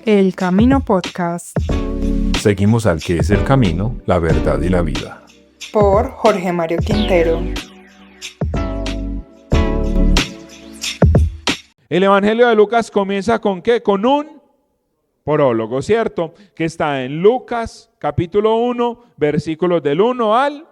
El Camino Podcast. Seguimos al que es el camino, la verdad y la vida. Por Jorge Mario Quintero. El Evangelio de Lucas comienza ¿con qué? Con un prólogo, ¿cierto? Que está en Lucas capítulo 1, versículos del 1 al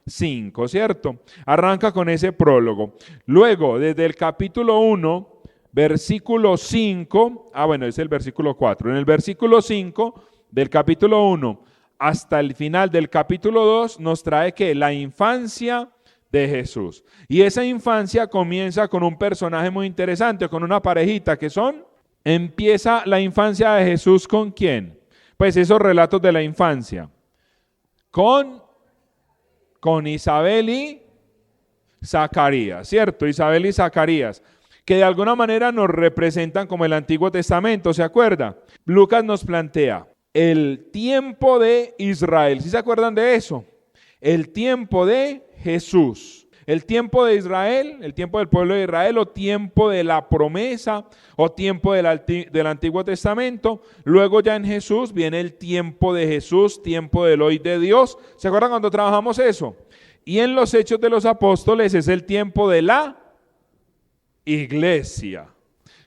5, ¿cierto? Arranca con ese prólogo. Luego, desde el capítulo 1, versículo 5, es el versículo 4. En el versículo 5 del capítulo 1 hasta el final del capítulo 2 nos trae que la infancia de Jesús. Y esa infancia comienza con un personaje muy interesante, con una parejita empieza la infancia de Jesús ¿con quién? Pues esos relatos de la infancia. Con Isabel y Zacarías, ¿cierto? Isabel y Zacarías, que de alguna manera nos representan como el Antiguo Testamento, ¿se acuerda? Lucas nos plantea el tiempo de Israel, ¿sí se acuerdan de eso? El tiempo de Jesús, el tiempo de Israel, el tiempo del pueblo de Israel, o tiempo de la promesa, o tiempo del Antiguo Testamento. Luego ya en Jesús viene el tiempo de Jesús, tiempo del hoy de Dios. ¿Se acuerdan cuando trabajamos eso? Y en los Hechos de los Apóstoles es el tiempo de la iglesia,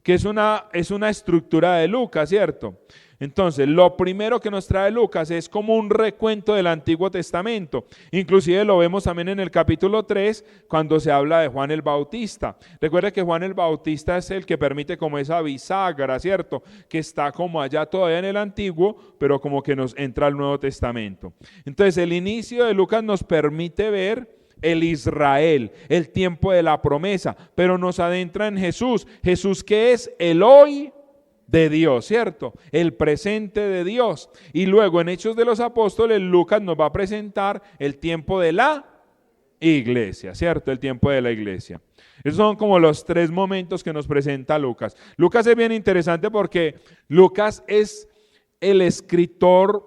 que es una estructura de Lucas, ¿cierto? Entonces, lo primero que nos trae Lucas es como un recuento del Antiguo Testamento. Inclusive lo vemos también en el capítulo 3, cuando se habla de Juan el Bautista. Recuerda que Juan el Bautista es el que permite como esa bisagra, ¿cierto? Que está como allá todavía en el Antiguo, pero como que nos entra al Nuevo Testamento. Entonces, el inicio de Lucas nos permite ver el Israel, el tiempo de la promesa, pero nos adentra en Jesús. Jesús que es el hoy de Dios, ¿cierto? El presente de Dios. Y luego en Hechos de los Apóstoles, Lucas nos va a presentar el tiempo de la iglesia, ¿cierto? El tiempo de la iglesia. Esos son como los tres momentos que nos presenta Lucas. Lucas es bien interesante porque Lucas es el escritor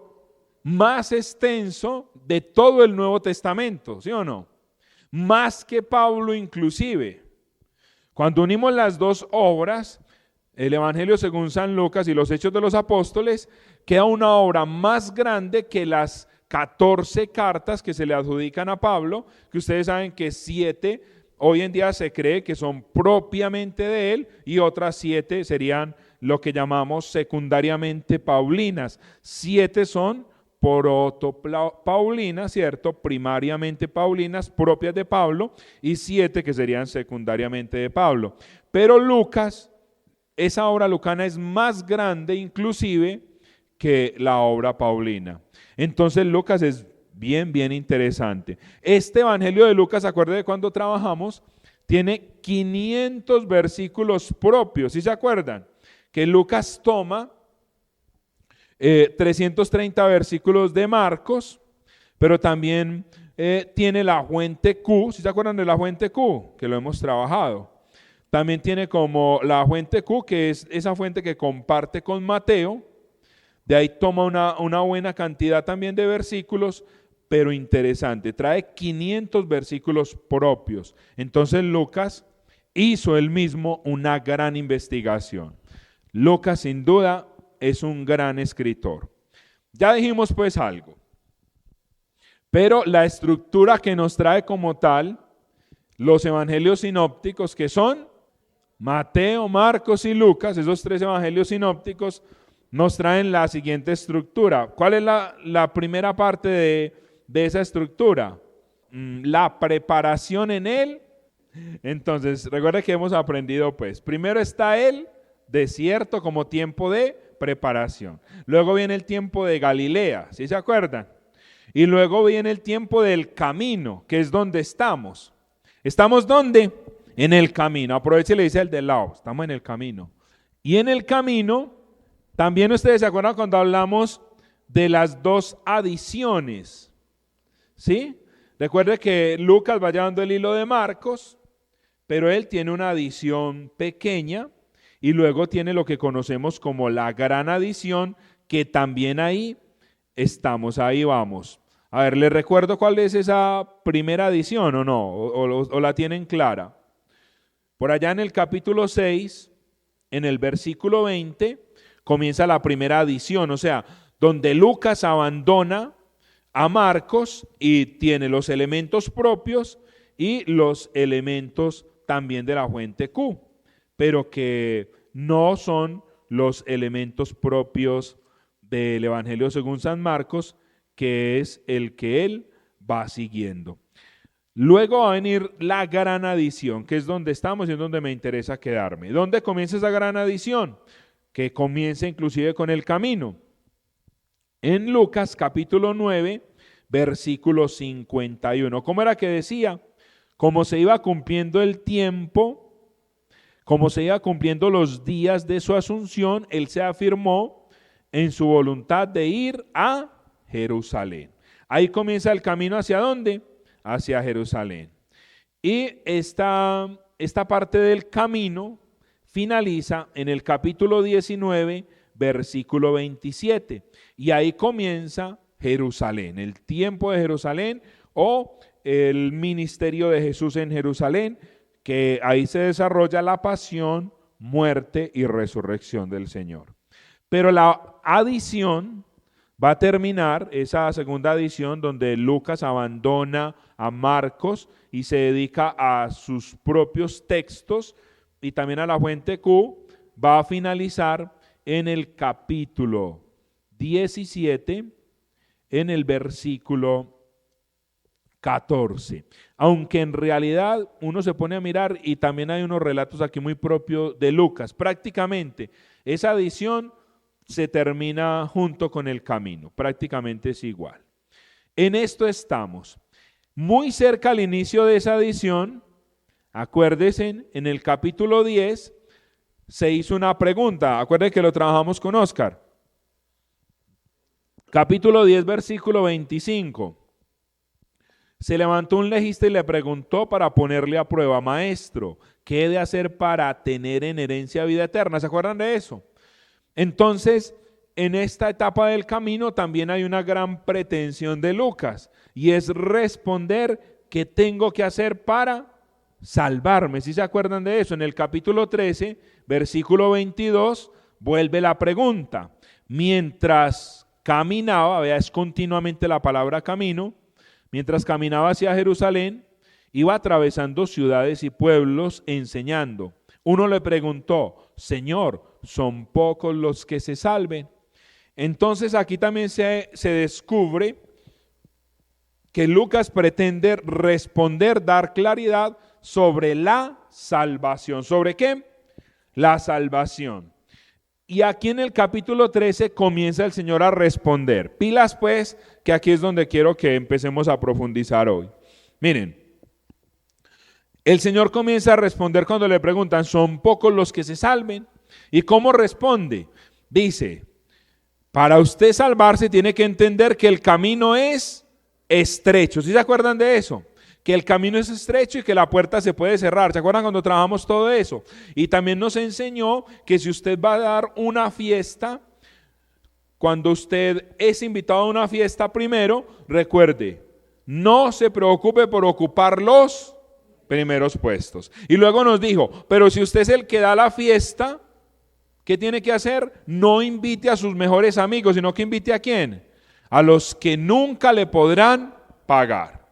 más extenso de todo el Nuevo Testamento, ¿sí o no? Más que Pablo inclusive. Cuando unimos las dos obras, el Evangelio según San Lucas y los Hechos de los Apóstoles, queda una obra más grande que las 14 cartas que se le adjudican a Pablo, que ustedes saben que 7 hoy en día se cree que son propiamente de él y otras 7 serían lo que llamamos secundariamente paulinas. 7 son protopaulinas, ¿cierto? Primariamente paulinas, propias de Pablo, y 7 que serían secundariamente de Pablo. Pero Lucas, esa obra lucana es más grande inclusive que la obra paulina. Entonces Lucas es bien interesante. Este Evangelio de Lucas, acuérdense de cuando trabajamos, tiene 500 versículos propios, ¿sí se acuerdan? Que Lucas toma 330 versículos de Marcos, pero también tiene la fuente Q, ¿sí se acuerdan de la fuente Q? Que lo hemos trabajado. También tiene como la fuente Q, que es esa fuente que comparte con Mateo. De ahí toma una buena cantidad también de versículos, pero interesante. Trae 500 versículos propios. Entonces Lucas hizo él mismo una gran investigación. Lucas sin duda es un gran escritor. Ya dijimos pues algo. Pero la estructura que nos trae como tal los evangelios sinópticos, que son Mateo, Marcos y Lucas, esos 3 evangelios sinópticos nos traen la siguiente estructura. ¿Cuál es la primera parte de esa estructura? La preparación en él. Entonces, recuerda que hemos aprendido pues, primero está el desierto como tiempo de preparación. Luego viene el tiempo de Galilea, ¿sí se acuerdan? Y luego viene el tiempo del camino, que es donde estamos. ¿Estamos dónde? En el camino. Aproveche y le dice al del lado, estamos en el camino. Y en el camino, también ustedes se acuerdan cuando hablamos de las 2 adiciones, ¿sí? Recuerde que Lucas va llevando el hilo de Marcos, pero él tiene una adición pequeña y luego tiene lo que conocemos como la gran adición, que también ahí estamos, ahí vamos. A ver, ¿les recuerdo cuál es esa primera adición o no? ¿O la tienen clara? Por allá en el capítulo 6, en el versículo 20, comienza la primera adición, o sea, donde Lucas abandona a Marcos y tiene los elementos propios y los elementos también de la fuente Q, pero que no son los elementos propios del Evangelio según San Marcos, que es el que él va siguiendo. Luego va a venir la gran adición, que es donde estamos y es donde me interesa quedarme. ¿Dónde comienza esa gran adición? Que comienza inclusive con el camino. En Lucas capítulo 9, versículo 51. ¿Cómo era que decía? Como se iba cumpliendo el tiempo, como se iba cumpliendo los días de su asunción, él se afirmó en su voluntad de ir a Jerusalén. Ahí comienza el camino, ¿hacia dónde? Hacia Jerusalén. Y esta parte del camino finaliza en el capítulo 19, versículo 27. Y ahí comienza Jerusalén, el tiempo de Jerusalén o el ministerio de Jesús en Jerusalén, que ahí se desarrolla la pasión, muerte y resurrección del Señor. Pero la adición va a terminar, esa segunda adición, donde Lucas abandona a Marcos y se dedica a sus propios textos y también a la fuente Q, va a finalizar en el capítulo 17, en el versículo 14. Aunque en realidad uno se pone a mirar y también hay unos relatos aquí muy propios de Lucas. Prácticamente esa adición se termina junto con el camino, prácticamente es igual. En esto estamos. Muy cerca al inicio de esa adición, acuérdense, en el capítulo 10 se hizo una pregunta, acuérdense que lo trabajamos con Oscar. Capítulo 10, versículo 25. Se levantó un legista y le preguntó para ponerle a prueba: maestro, ¿qué he de hacer para tener en herencia vida eterna? ¿Se acuerdan de eso? Entonces, en esta etapa del camino también hay una gran pretensión de Lucas y es responder qué tengo que hacer para salvarme. ¿Sí se acuerdan de eso? En el capítulo 13, versículo 22, vuelve la pregunta. Mientras caminaba, vea, es continuamente la palabra camino, mientras caminaba hacia Jerusalén, iba atravesando ciudades y pueblos enseñando. Uno le preguntó: Señor, ¿son pocos los que se salven? Entonces aquí también se descubre que Lucas pretende responder, dar claridad sobre la salvación. ¿Sobre qué? La salvación. Y aquí en el capítulo 13 comienza el Señor a responder. Pilas pues, que aquí es donde quiero que empecemos a profundizar hoy. Miren, el Señor comienza a responder cuando le preguntan: ¿son pocos los que se salven? ¿Y cómo responde? Dice: para usted salvarse tiene que entender que el camino es estrecho. ¿Sí se acuerdan de eso? Que el camino es estrecho y que la puerta se puede cerrar. ¿Se acuerdan cuando trabajamos todo eso? Y también nos enseñó que si usted va a dar una fiesta, cuando usted es invitado a una fiesta primero, recuerde, no se preocupe por ocupar los primeros puestos. Y luego nos dijo: pero si usted es el que da la fiesta, ¿qué tiene que hacer? No invite a sus mejores amigos, sino que invite ¿a quién? A los que nunca le podrán pagar.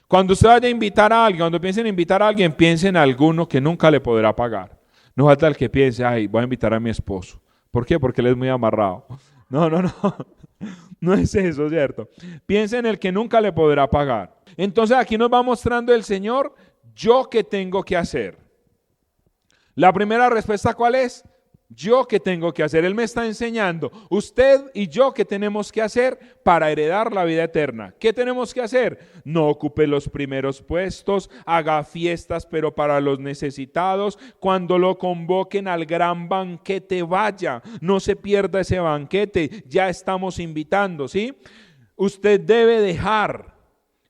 Cuando usted vaya a invitar a alguien, cuando piensen en invitar a alguien, piensen en alguno que nunca le podrá pagar. No falta el que piense: ay, voy a invitar a mi esposo. ¿Por qué? Porque él es muy amarrado. No. No es eso, ¿cierto? Piensen en el que nunca le podrá pagar. Entonces aquí nos va mostrando el Señor: ¿yo qué tengo que hacer? La primera respuesta, ¿cuál es? ¿Yo qué tengo que hacer? Él me está enseñando, usted y yo, ¿qué tenemos que hacer para heredar la vida eterna? ¿Qué tenemos que hacer? No ocupe los primeros puestos, haga fiestas pero para los necesitados. Cuando lo convoquen al gran banquete, vaya, no se pierda ese banquete, ya estamos invitando, ¿sí? Usted debe dejar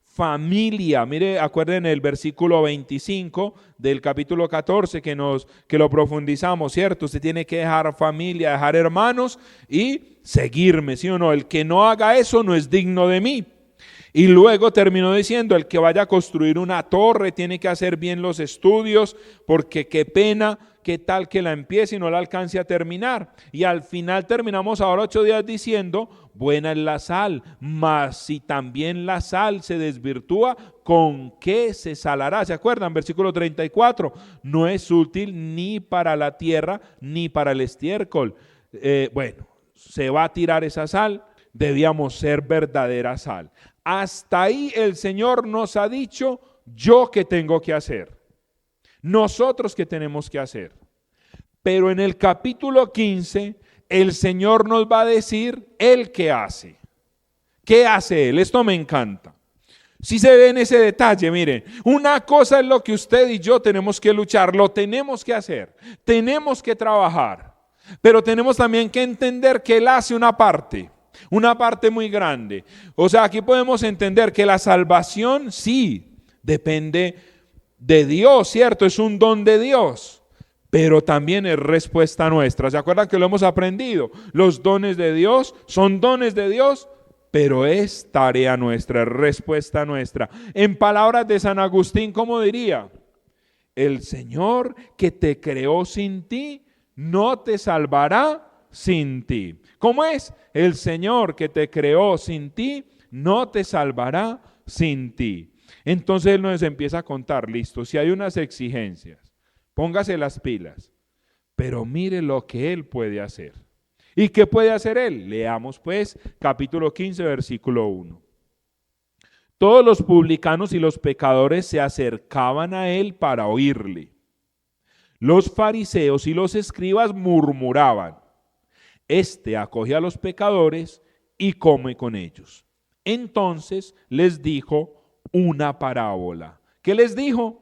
familia. Mire, acuerden el versículo 25 del capítulo 14 que lo profundizamos, ¿cierto? Usted tiene que dejar familia, dejar hermanos y seguirme, ¿sí o no? El que no haga eso no es digno de mí. Y luego terminó diciendo, el que vaya a construir una torre tiene que hacer bien los estudios, porque qué pena, qué tal que la empiece y no la alcance a terminar. Y al final terminamos ahora 8 días diciendo, buena es la sal, mas si también la sal se desvirtúa, ¿con qué se salará? ¿Se acuerdan? Versículo 34, no es útil ni para la tierra ni para el estiércol. Bueno, se va a tirar esa sal, debíamos ser verdadera sal. Hasta ahí el Señor nos ha dicho, yo qué tengo que hacer, nosotros qué tenemos que hacer. Pero en el capítulo 15, el Señor nos va a decir, ¿Él qué hace? ¿Qué hace Él? Esto me encanta. Si se ve en ese detalle, miren, una cosa es lo que usted y yo tenemos que luchar, lo tenemos que hacer, tenemos que trabajar, pero tenemos también que entender que Él hace una parte muy grande. O sea, aquí podemos entender que la salvación sí depende de Dios, ¿cierto? Es un don de Dios, pero también es respuesta nuestra. ¿Se acuerdan que lo hemos aprendido? Los dones de Dios son dones de Dios, pero es tarea nuestra, es respuesta nuestra. En palabras de San Agustín, ¿cómo diría? El Señor que te creó sin ti, no te salvará sin ti. ¿Cómo es? El Señor que te creó sin ti, no te salvará sin ti. Entonces Él nos empieza a contar, listo, si hay unas exigencias, póngase las pilas, pero mire lo que Él puede hacer. ¿Y qué puede hacer Él? Leamos pues capítulo 15, versículo 1. Todos los publicanos y los pecadores se acercaban a Él para oírle. Los fariseos y los escribas murmuraban, este acoge a los pecadores y come con ellos. Entonces les dijo una parábola. ¿Qué les dijo?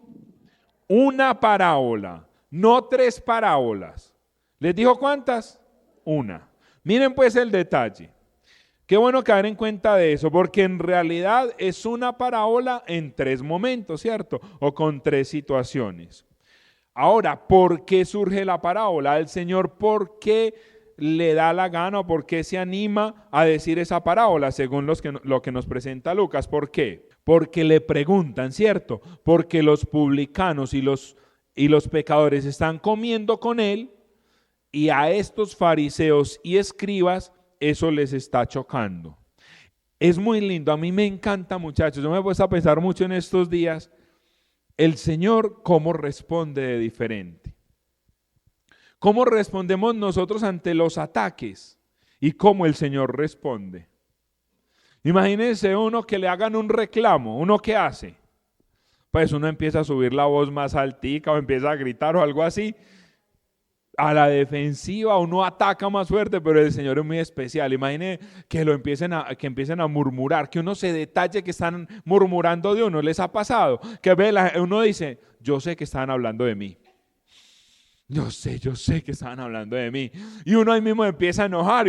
Una parábola, no 3 parábolas. ¿Les dijo cuántas? Una. Miren pues el detalle. Qué bueno caer en cuenta de eso, porque en realidad es una parábola en 3 momentos, ¿cierto? O con 3 situaciones. Ahora, ¿por qué surge la parábola? El Señor, ¿por qué le da la gana o por qué se anima a decir esa parábola según lo que nos presenta Lucas? ¿Por qué? Porque le preguntan, ¿cierto? Porque los publicanos y los pecadores están comiendo con Él y a estos fariseos y escribas eso les está chocando. Es muy lindo, a mí me encanta, muchachos, yo me he puesto a pensar mucho en estos días, el Señor cómo responde de diferente. ¿Cómo respondemos nosotros ante los ataques? ¿Y cómo el Señor responde? Imagínense uno que le hagan un reclamo, ¿uno qué hace? Pues uno empieza a subir la voz más altica o empieza a gritar o algo así. A la defensiva uno ataca más fuerte, pero el Señor es muy especial. Imaginen que empiecen a murmurar, que uno se detalle que están murmurando de uno. ¿Les ha pasado? Que uno dice, yo sé que están hablando de mí. Yo sé que estaban hablando de mí. Y uno ahí mismo empieza a enojar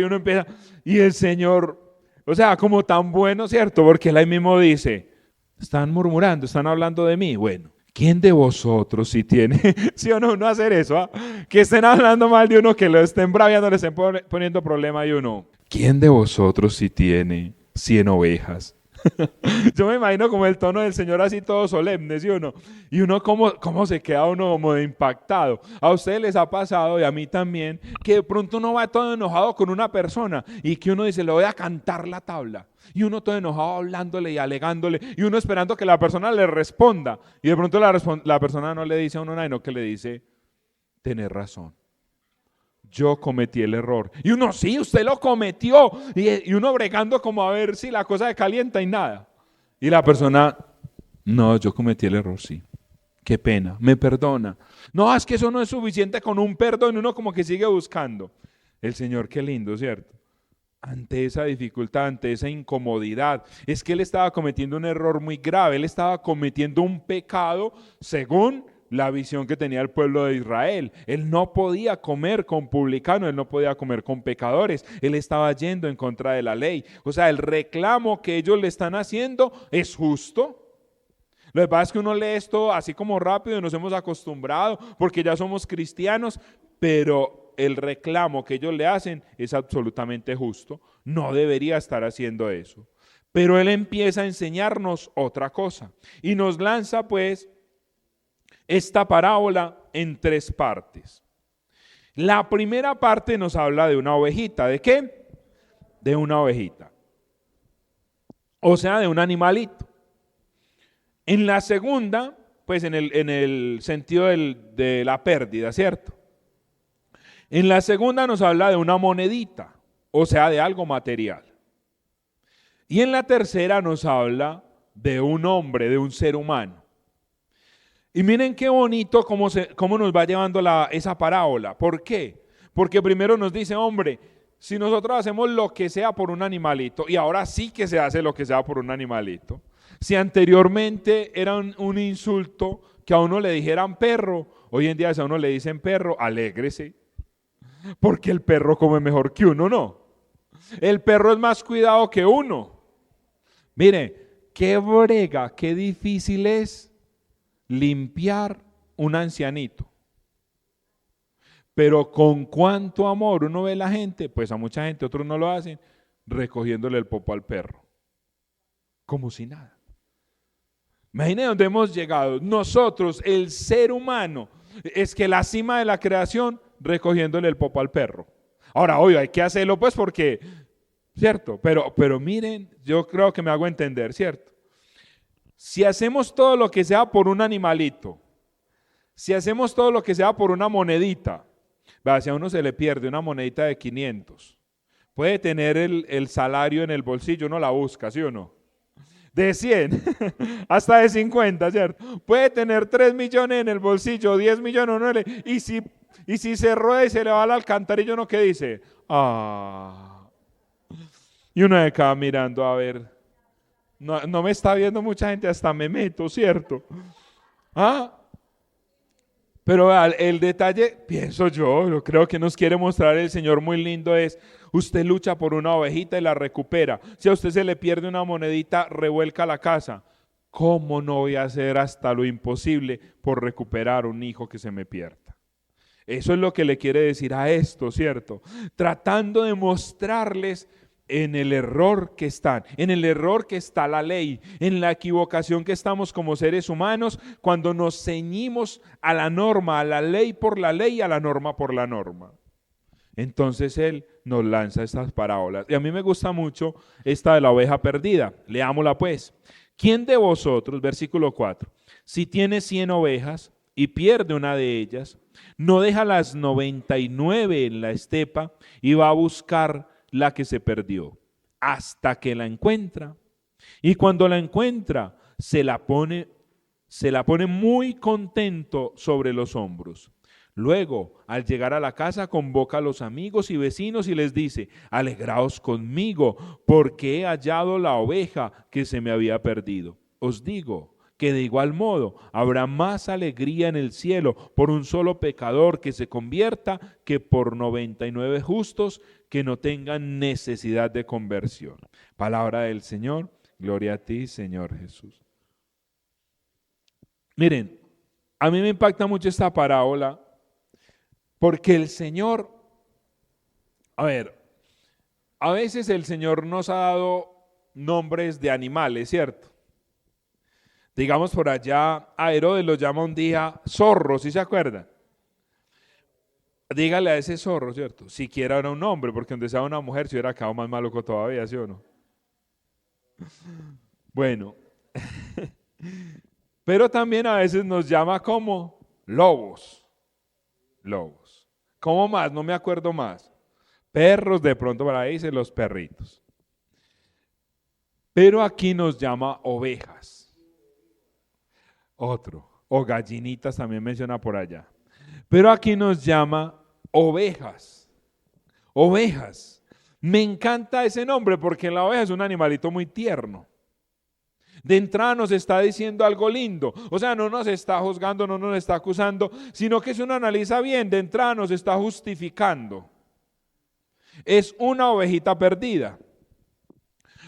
y el Señor, o sea, como tan bueno, ¿cierto? Porque Él ahí mismo dice, están murmurando, están hablando de mí. Bueno, ¿quién de vosotros si tiene, sí o no, uno hacer eso? ¿Ah? Que estén hablando mal de uno, que lo estén braviando, le estén poniendo problema y uno, ¿quién de vosotros si tiene 100 ovejas? Yo me imagino como el tono del Señor así todo solemne, ¿sí o no? Y uno cómo se queda uno como de impactado. A ustedes les ha pasado y a mí también, que de pronto uno va todo enojado con una persona y que uno dice, le voy a cantar la tabla. Y uno todo enojado hablándole y alegándole y uno esperando que la persona le responda. Y de pronto la persona no le dice a uno nada, sino que le dice, tenés razón. Yo cometí el error. Y uno, sí, usted lo cometió. Y uno bregando como a ver si la cosa se calienta y nada. Y la persona, no, yo cometí el error, sí. Qué pena, me perdona. No, es que eso no es suficiente con un perdón. Uno como que sigue buscando. El Señor, qué lindo, ¿cierto? Ante esa dificultad, ante esa incomodidad. Es que Él estaba cometiendo un error muy grave. Él estaba cometiendo un pecado según la visión que tenía el pueblo de Israel. Él no podía comer con publicanos, él no podía comer con pecadores, él estaba yendo en contra de la ley. O sea, el reclamo que ellos le están haciendo es justo. Lo que pasa es que uno lee esto así como rápido y nos hemos acostumbrado porque ya somos cristianos, pero el reclamo que ellos le hacen es absolutamente justo. No debería estar haciendo eso. Pero Él empieza a enseñarnos otra cosa y nos lanza pues esta parábola en 3 partes. La primera parte nos habla de una ovejita. ¿De qué? De una ovejita. O sea, de un animalito. En la segunda, pues en el sentido de la pérdida, ¿cierto? En la segunda nos habla de una monedita, o sea, de algo material. Y en la tercera nos habla de un hombre, de un ser humano. Y miren qué bonito cómo nos va llevando esa parábola. ¿Por qué? Porque primero nos dice, hombre, si nosotros hacemos lo que sea por un animalito, y ahora sí que se hace lo que sea por un animalito. Si anteriormente era un insulto que a uno le dijeran perro, hoy en día si a uno le dicen perro, alégrese. Porque el perro come mejor que uno, ¿no? El perro es más cuidado que uno. Mire, qué brega, qué difícil es limpiar un ancianito. Pero con cuánto amor uno ve a la gente, pues a mucha gente, otros no lo hacen, recogiéndole el popo al perro. Como si nada. Imaginen dónde hemos llegado. Nosotros, el ser humano, es que la cima de la creación, recogiéndole el popo al perro. Ahora, obvio, hay que hacerlo pues porque, ¿cierto? Pero miren, yo creo que me hago entender, ¿cierto? Si hacemos todo lo que sea por un animalito, si hacemos todo lo que sea por una monedita, si a uno se le pierde una monedita de 500, puede tener el salario en el bolsillo, uno la busca, ¿sí o no? De 100 hasta de 50, ¿cierto? Puede tener 3 millones en el bolsillo, 10 millones, no y si se rueda y se le va al alcantarillo, ¿no? ¿Qué dice? Y uno de acá mirando, a ver, no me está viendo mucha gente, hasta me meto, ¿cierto? Pero el detalle, pienso yo creo que nos quiere mostrar el Señor muy lindo es, usted lucha por una ovejita y la recupera. Si a usted se le pierde una monedita, revuelca la casa. ¿Cómo no voy a hacer hasta lo imposible por recuperar un hijo que se me pierda? Eso es lo que le quiere decir a esto, ¿cierto? Tratando de mostrarles en el error que están, en el error que está la ley, en la equivocación que estamos como seres humanos cuando nos ceñimos a la norma, a la ley por la ley y a la norma por la norma. Entonces Él nos lanza estas parábolas. Y a mí me gusta mucho esta de la oveja perdida. Leámosla pues. ¿Quién de vosotros, versículo 4, si tiene 100 ovejas y pierde una de ellas, no deja las 99 en la estepa y va a buscar la que se perdió, hasta que la encuentra? Y cuando la encuentra, se la pone muy contento sobre los hombros. Luego, al llegar a la casa, convoca a los amigos y vecinos y les dice, alegraos conmigo, porque he hallado la oveja que se me había perdido. Os digo que de igual modo habrá más alegría en el cielo por un solo pecador que se convierta que por 99 justos que no tengan necesidad de conversión. Palabra del Señor, gloria a ti, Señor Jesús. Miren, a mí me impacta mucho esta parábola porque el Señor, a veces el Señor nos ha dado nombres de animales, ¿cierto? Digamos por allá, a Herodes lo llama un día zorro, ¿sí se acuerdan? Dígale a ese zorro, ¿cierto? Siquiera era un hombre, porque donde sea una mujer se hubiera quedado más maluco todavía, ¿sí o no? Bueno, pero también a veces nos llama como lobos. Lobos. ¿Cómo más? No me acuerdo más. Perros, de pronto para ahí dicen los perritos. Pero aquí nos llama ovejas. Otro, o gallinitas también menciona por allá. Pero aquí nos llama ovejas. Ovejas. Me encanta ese nombre porque la oveja es un animalito muy tierno. De entrada nos está diciendo algo lindo. O sea, no nos está juzgando, no nos está acusando, sino que si uno analiza bien, de entrada nos está justificando. Es una ovejita perdida.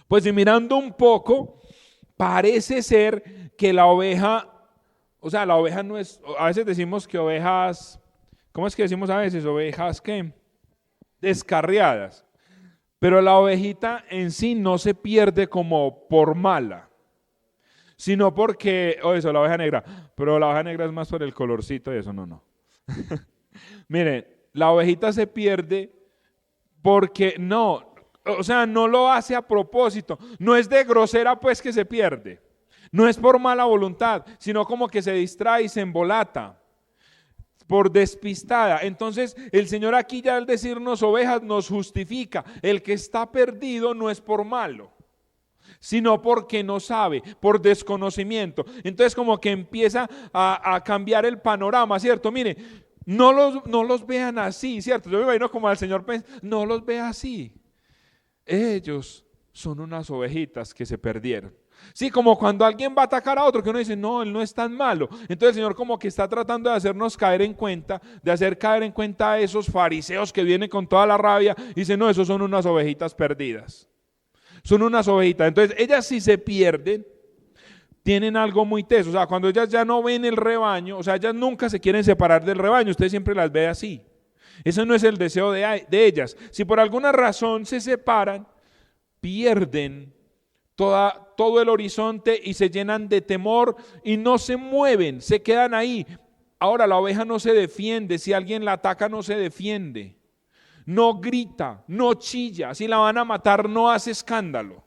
Pues y mirando un poco, parece ser que la oveja, o sea, la oveja no es, a veces decimos que ovejas, ¿cómo es que decimos a veces? Ovejas, ¿qué? Descarriadas. Pero la ovejita en sí no se pierde como por mala, sino porque, eso, la oveja negra, pero la oveja negra es más por el colorcito y eso, no. Miren, la ovejita se pierde porque no lo hace a propósito, no es de grosera pues que se pierde, no es por mala voluntad, sino como que se distrae y se embolata, por despistada. Entonces el Señor aquí ya al decirnos ovejas nos justifica, el que está perdido no es por malo, sino porque no sabe, por desconocimiento. Entonces como que empieza a cambiar el panorama, ¿cierto? Mire, no los vean así, ¿cierto? Yo me imagino como al Señor, no los vea así. Ellos son unas ovejitas que se perdieron. Sí, como cuando alguien va a atacar a otro, que uno dice, no, él no es tan malo. Entonces el Señor como que está tratando de hacernos caer en cuenta, de hacer caer en cuenta a esos fariseos que vienen con toda la rabia y dicen, no, esos son unas ovejitas perdidas. Son unas ovejitas. Entonces ellas si se pierden, tienen algo muy teso. O sea, cuando ellas ya no ven el rebaño, o sea, ellas nunca se quieren separar del rebaño, usted siempre las ve así. Ese no es el deseo de ellas. Si por alguna razón se separan, pierden todo el horizonte y se llenan de temor y no se mueven, se quedan ahí. Ahora la oveja no se defiende, si alguien la ataca no se defiende, no grita, no chilla, si la van a matar no hace escándalo.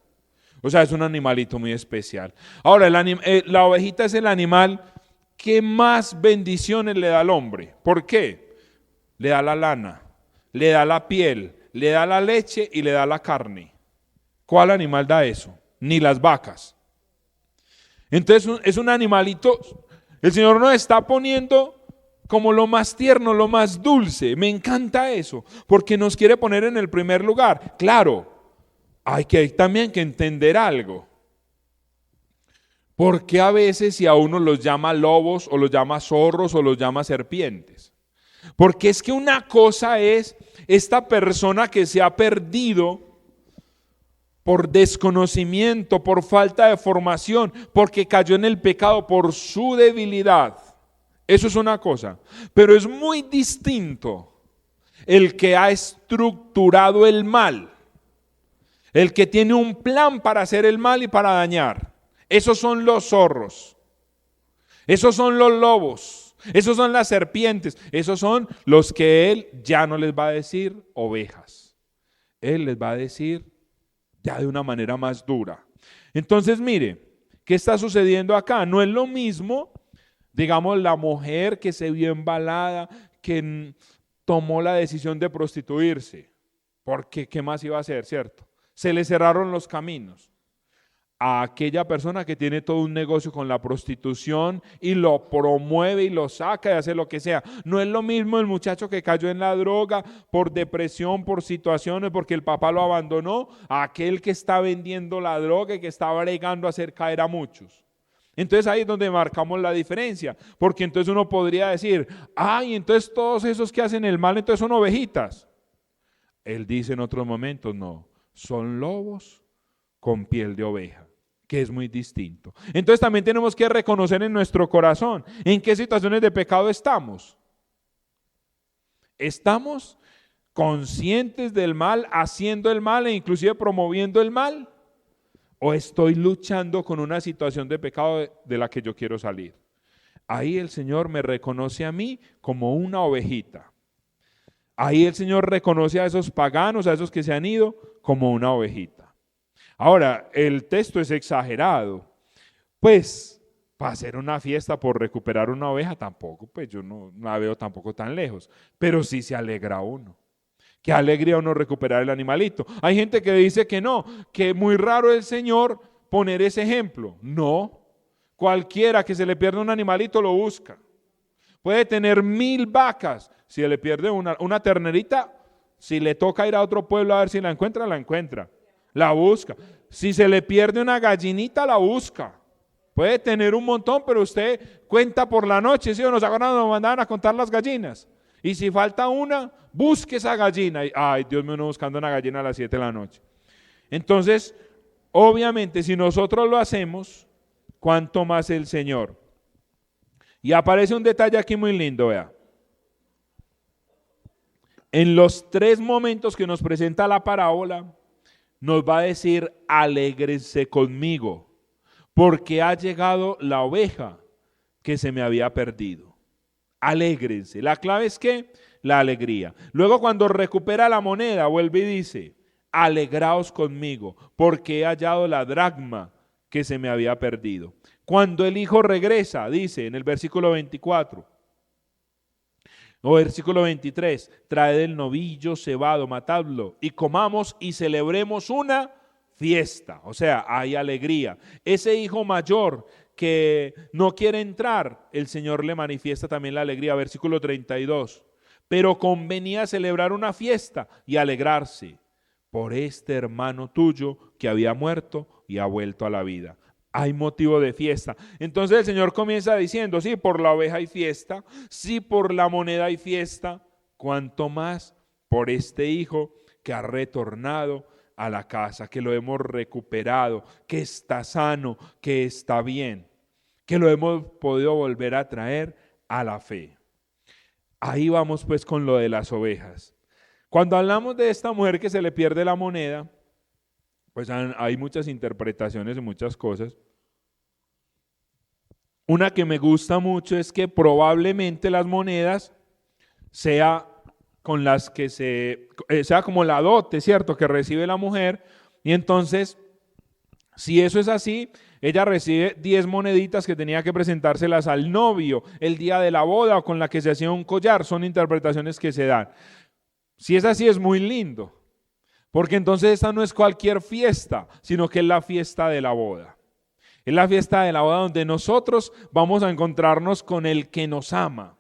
O sea, es un animalito muy especial. Ahora la ovejita es el animal que más bendiciones le da al hombre. ¿Por qué? Le da la lana, le da la piel, le da la leche y le da la carne. ¿Cuál animal da eso? Ni las vacas. Entonces es un animalito, el Señor nos está poniendo como lo más tierno, lo más dulce. Me encanta eso, porque nos quiere poner en el primer lugar. Claro, hay también que entender algo. Porque a veces si a uno los llama lobos, o los llama zorros, o los llama serpientes. Porque es que una cosa es esta persona que se ha perdido por desconocimiento, por falta de formación, porque cayó en el pecado, por su debilidad. Eso es una cosa. Pero es muy distinto el que ha estructurado el mal, el que tiene un plan para hacer el mal y para dañar. Esos son los zorros, esos son los lobos, esos son las serpientes, esos son los que Él ya no les va a decir ovejas. Él les va a decir ya de una manera más dura. Entonces mire, ¿qué está sucediendo acá? No es lo mismo, digamos, la mujer que se vio embalada, que tomó la decisión de prostituirse, porque ¿qué más iba a hacer, cierto? Se le cerraron los caminos. A aquella persona que tiene todo un negocio con la prostitución y lo promueve y lo saca y hace lo que sea. No es lo mismo el muchacho que cayó en la droga por depresión, por situaciones, porque el papá lo abandonó, a aquel que está vendiendo la droga y que está bregando a hacer caer a muchos. Entonces ahí es donde marcamos la diferencia, porque entonces uno podría decir, ay, entonces todos esos que hacen el mal entonces son ovejitas. Él dice en otros momentos, no, son lobos con piel de oveja, que es muy distinto. Entonces también tenemos que reconocer en nuestro corazón en qué situaciones de pecado estamos. ¿Estamos conscientes del mal, haciendo el mal e inclusive promoviendo el mal? ¿O estoy luchando con una situación de pecado de la que yo quiero salir? Ahí el Señor me reconoce a mí como una ovejita. Ahí el Señor reconoce a esos paganos, a esos que se han ido, como una ovejita. Ahora, el texto es exagerado. Pues, para hacer una fiesta por recuperar una oveja tampoco, pues yo no la veo tampoco tan lejos. Pero sí se alegra uno. Qué alegría uno recuperar el animalito. Hay gente que dice que no, que muy raro el Señor poner ese ejemplo. No, cualquiera que se le pierda un animalito lo busca. Puede tener 1000 vacas. Si le pierde una ternerita, si le toca ir a otro pueblo a ver si la encuentra, la busca. Si se le pierde una gallinita, la busca. Puede tener un montón, pero usted cuenta por la noche, ¿sí o no? ¿Se acuerdan cuando nos mandaban a contar las gallinas? Y si falta una, busque esa gallina. Ay, Dios mío, uno buscando una gallina a las 7 de la noche. Entonces, obviamente, si nosotros lo hacemos, ¿cuánto más el Señor? Y aparece un detalle aquí muy lindo, vea. En los 3 momentos que nos presenta la parábola, nos va a decir: alégrense conmigo, porque ha llegado la oveja que se me había perdido. Alégrense. La clave es ¿qué? La alegría. Luego, cuando recupera la moneda, vuelve y dice: alegraos conmigo, porque he hallado la dracma que se me había perdido. Cuando el hijo regresa, dice en el versículo 24 o versículo 23, traed el novillo cebado, matadlo y comamos y celebremos una fiesta. O sea, hay alegría. Ese hijo mayor que no quiere entrar, el Señor le manifiesta también la alegría. Versículo 32, pero convenía celebrar una fiesta y alegrarse por este hermano tuyo que había muerto y ha vuelto a la vida. Hay motivo de fiesta. Entonces el Señor comienza diciendo: sí, por la oveja hay fiesta, sí, por la moneda hay fiesta, cuanto más por este hijo que ha retornado a la casa, que lo hemos recuperado, que está sano, que está bien, que lo hemos podido volver a traer a la fe. Ahí vamos pues con lo de las ovejas. Cuando hablamos de esta mujer que se le pierde la moneda, pues hay muchas interpretaciones de muchas cosas. Una que me gusta mucho es que probablemente las monedas sea con las que sea como la dote, ¿cierto?, que recibe la mujer. Y entonces, si eso es así, ella recibe 10 moneditas que tenía que presentárselas al novio el día de la boda, o con la que se hacía un collar. Son interpretaciones que se dan. Si es así, es muy lindo, porque entonces esta no es cualquier fiesta, sino que es la fiesta de la boda. Es la fiesta de la boda donde nosotros vamos a encontrarnos con el que nos ama.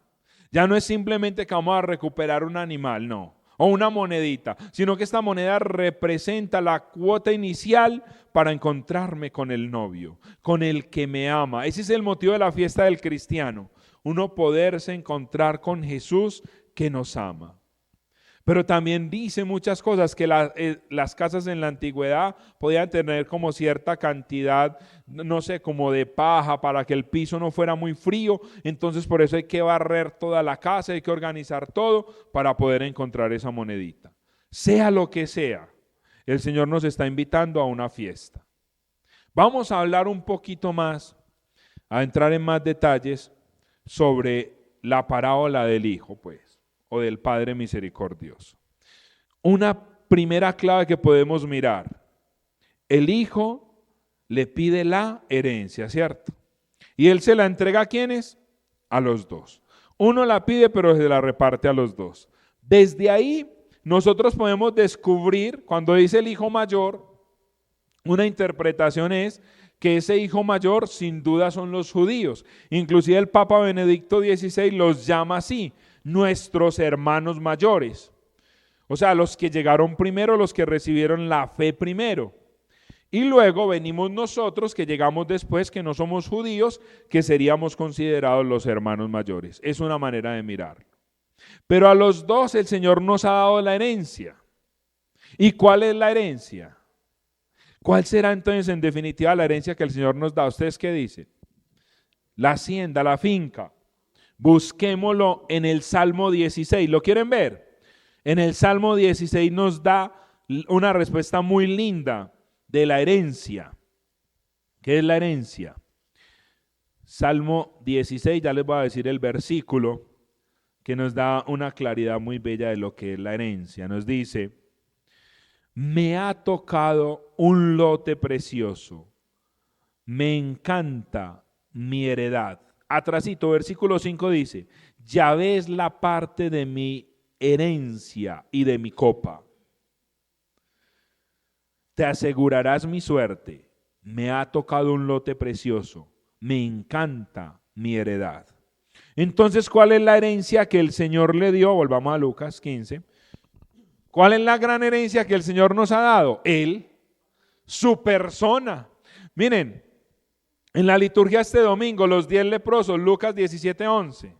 Ya no es simplemente que vamos a recuperar un animal, no, o una monedita, sino que esta moneda representa la cuota inicial para encontrarme con el novio, con el que me ama. Ese es el motivo de la fiesta del cristiano, uno poderse encontrar con Jesús que nos ama. Pero también dice muchas cosas, que las casas en la antigüedad podían tener como cierta cantidad, no sé, como de paja para que el piso no fuera muy frío. Entonces por eso hay que barrer toda la casa, hay que organizar todo para poder encontrar esa monedita. Sea lo que sea, el Señor nos está invitando a una fiesta. Vamos a hablar un poquito más, a entrar en más detalles sobre la parábola del Hijo, pues, o del Padre misericordioso. Una primera clave que podemos mirar: el Hijo le pide la herencia, ¿cierto? Y Él se la entrega ¿a quiénes? A los dos. Uno la pide, pero se la reparte a los dos. Desde ahí nosotros podemos descubrir, cuando dice el hijo mayor, una interpretación es que ese hijo mayor sin duda son los judíos. Inclusive el Papa Benedicto XVI los llama así: nuestros hermanos mayores. O sea, los que llegaron primero, los que recibieron la fe primero. Y luego venimos nosotros, que llegamos después, que no somos judíos, que seríamos considerados los hermanos mayores. Es una manera de mirarlo. Pero a los dos el Señor nos ha dado la herencia. ¿Y cuál es la herencia? ¿Cuál será entonces en definitiva la herencia que el Señor nos da? ¿Ustedes qué dicen? La hacienda, la finca. Busquémoslo en el Salmo 16. ¿Lo quieren ver? En el Salmo 16 nos da una respuesta muy linda de la herencia. ¿Qué es la herencia? Salmo 16, ya les voy a decir el versículo que nos da una claridad muy bella de lo que es la herencia. Nos dice: me ha tocado un lote precioso, me encanta mi heredad. Atrasito, versículo 5 dice: ya ves la parte de mi herencia y de mi copa. Te asegurarás mi suerte, me ha tocado un lote precioso, me encanta mi heredad. Entonces, ¿cuál es la herencia que el Señor le dio? Volvamos a Lucas 15. ¿Cuál es la gran herencia que el Señor nos ha dado? Él, su persona. Miren, en la liturgia este domingo, los 10 leprosos, Lucas 17:11.